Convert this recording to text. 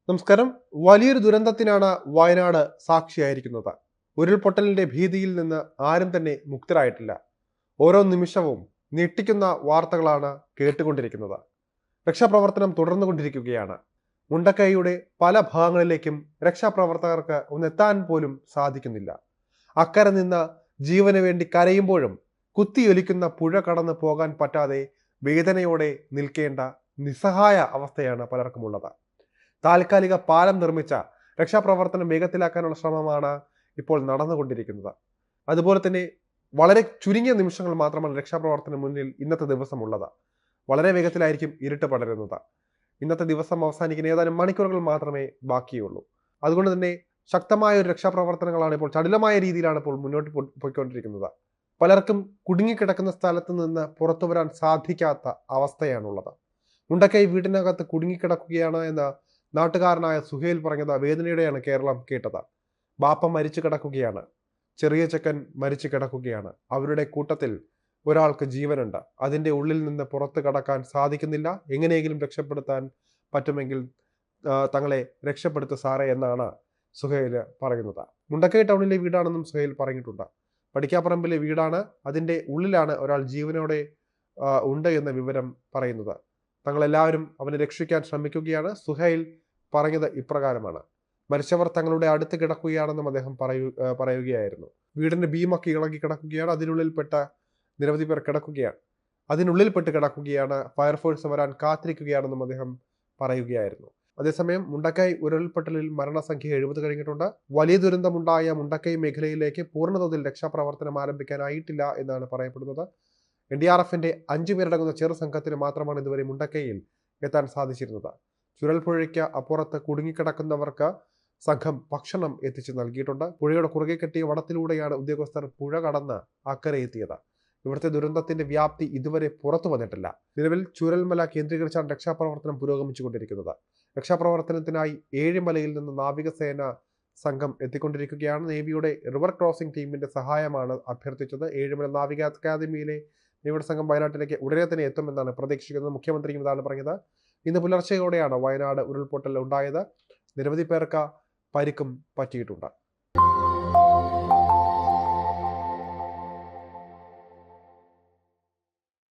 നമസ്കാരം. വലിയൊരു ദുരന്തത്തിനാണ് വയനാട് സാക്ഷിയായിരിക്കുന്നത്. ഉരുൾപൊട്ടലിന്റെ ഭീതിയിൽ നിന്ന് ആരും തന്നെ മുക്തരായിട്ടില്ല. ഓരോ നിമിഷവും ഞെട്ടിക്കുന്ന വാർത്തകളാണ് കേട്ടുകൊണ്ടിരിക്കുന്നത്. രക്ഷാപ്രവർത്തനം തുടർന്നുകൊണ്ടിരിക്കുകയാണ്. മുണ്ടക്കൈയുടെ പല ഭാഗങ്ങളിലേക്കും രക്ഷാപ്രവർത്തകർക്ക് ഒന്നെത്താൻ പോലും സാധിക്കുന്നില്ല. അക്കരെ നിന്ന് ജീവന് വേണ്ടി കരയുമ്പോഴും കുത്തിയൊലിക്കുന്ന പുഴ കടന്നു പോകാൻ പറ്റാതെ വേദനയോടെ നിൽക്കേണ്ട നിസ്സഹായ അവസ്ഥയാണ് പലർക്കുമുള്ളത്. താൽക്കാലിക പാലം നിർമ്മിച്ച രക്ഷാപ്രവർത്തനം വേഗത്തിലാക്കാനുള്ള ശ്രമമാണ് ഇപ്പോൾ നടന്നുകൊണ്ടിരിക്കുന്നത്. അതുപോലെ തന്നെ വളരെ ചുരുങ്ങിയ നിമിഷങ്ങൾ മാത്രമാണ് രക്ഷാപ്രവർത്തനം മുന്നിൽ ഇന്നത്തെ ദിവസമുള്ളത്. വളരെ വേഗത്തിലായിരിക്കും ഇരുട്ട് പടരുന്നത്. ഇന്നത്തെ ദിവസം അവസാനിക്കുന്ന ഏതാനും മണിക്കൂറുകൾ മാത്രമേ ബാക്കിയുള്ളൂ. അതുകൊണ്ട് തന്നെ ശക്തമായ ഒരു രക്ഷാപ്രവർത്തനങ്ങളാണ് ഇപ്പോൾ ചടുലമായ രീതിയിലാണ് ഇപ്പോൾ മുന്നോട്ട് പോയിക്കൊണ്ടിരിക്കുന്നത്. പലർക്കും കുടുങ്ങിക്കിടക്കുന്ന സ്ഥലത്ത് നിന്ന് പുറത്തു വരാൻ സാധിക്കാത്ത അവസ്ഥയാണുള്ളത്. മുണ്ടക്കൈ വീടിനകത്ത് കുടുങ്ങിക്കിടക്കുകയാണ് എന്ന് നാട്ടുകാരനായ സുഹേൽ പറഞ്ഞത് വേദനയോടെയാണ് കേരളം കേട്ടത്. ബാപ്പ മരിച്ചു കിടക്കുകയാണ്, ചെറിയ ചെക്കൻ മരിച്ചു കിടക്കുകയാണ്. അവരുടെ കൂട്ടത്തിൽ ഒരാൾക്ക് ജീവനുണ്ട്. അതിൻ്റെ ഉള്ളിൽ നിന്ന് പുറത്ത് കടക്കാൻ സാധിക്കുന്നില്ല. എങ്ങനെയെങ്കിലും രക്ഷപ്പെടുത്താൻ പറ്റുമെങ്കിൽ തങ്ങളെ രക്ഷപ്പെടുത്തു സാറേ എന്നാണ് സുഹേൽ പറയുന്നത്. മുണ്ടക്കൈ ടൗണിലെ വീടാണെന്നും സുഹേൽ പറഞ്ഞിട്ടുണ്ട്. പടിക്കാപ്പറമ്പിലെ വീടാണ്. അതിൻ്റെ ഉള്ളിലാണ് ഒരാൾ ജീവനോടെ ഉണ്ട് എന്ന വിവരം പറയുന്നത്. തങ്ങളെല്ലാവരും അവനെ രക്ഷിക്കാൻ ശ്രമിക്കുകയാണ്. സുഹൈൽ പറഞ്ഞത് ഇപ്രകാരമാണ്: മരിച്ചവർ തങ്ങളുടെ അടുത്ത് കിടക്കുകയാണെന്നും അദ്ദേഹം പറയുകയായിരുന്നു. വീടിന്റെ ബീമൊക്കെ ഇളകി കിടക്കുകയാണ്. അതിനുള്ളിൽപ്പെട്ട നിരവധി പേർ കിടക്കുകയാണ്. അതിനുള്ളിൽപ്പെട്ട് കിടക്കുകയാണ്. ഫയർഫോഴ്സ് വരാൻ കാത്തിരിക്കുകയാണെന്നും അദ്ദേഹം പറയുകയായിരുന്നു. അതേസമയം മുണ്ടക്കൈ ഉരുൾപൊട്ടലിൽ മരണസംഖ്യ 70 കഴിഞ്ഞിട്ടുണ്ട്. വലിയ ദുരന്തമുണ്ടായ മുണ്ടക്കൈ മേഖലയിലേക്ക് പൂർണ്ണതോതിൽ രക്ഷാപ്രവർത്തനം ആരംഭിക്കാനായിട്ടില്ല എന്നാണ് പറയപ്പെടുന്നത്. NDRFന്റെ 5 പേരടങ്ങുന്ന ചെറു സംഘത്തിന് മാത്രമാണ് ഇതുവരെ മുണ്ടക്കൈയിൽ എത്താൻ സാധിച്ചിരുന്നത്. ചുരൽപ്പുഴയ്ക്ക് അപ്പുറത്ത് കുടുങ്ങിക്കിടക്കുന്നവർക്ക് സംഘം ഭക്ഷണം എത്തിച്ചു നൽകിയിട്ടുണ്ട്. പുഴയുടെ കുറുകെ കെട്ടിയ വടത്തിലൂടെയാണ് ഉദ്യോഗസ്ഥർ പുഴ കടന്ന് അക്കരെ എത്തിയത്. ഇവിടുത്തെ ദുരന്തത്തിന്റെ വ്യാപ്തി ഇതുവരെ പുറത്തു വന്നിട്ടില്ല. നിലവിൽ ചൂരൽമല കേന്ദ്രീകരിച്ചാണ് രക്ഷാപ്രവർത്തനം പുരോഗമിച്ചുകൊണ്ടിരിക്കുന്നത്. രക്ഷാപ്രവർത്തനത്തിനായി ഏഴിമലയിൽ നിന്ന് നാവികസേന സംഘം എത്തിക്കൊണ്ടിരിക്കുകയാണ്. നേവിയുടെ റിവർ ക്രോസിംഗ് ടീമിന്റെ സഹായമാണ് അഭ്യർത്ഥിച്ചത്. ഏഴിമല നാവിക അക്കാദമിയിലെ നേവിയുടെ സംഘം വയനാട്ടിലേക്ക് ഉടനെ തന്നെ എത്തുമെന്നാണ് പ്രതീക്ഷിക്കുന്നത്. മുഖ്യമന്ത്രിയും ഇതാണ് പറഞ്ഞത്. ഇന്ന് പുലർച്ചെയോടെയാണ് വയനാട് ഉരുൾപൊട്ടൽ ഉണ്ടായത്. നിരവധി പേർക്ക് പരിക്കും പറ്റിയിട്ടുണ്ട്.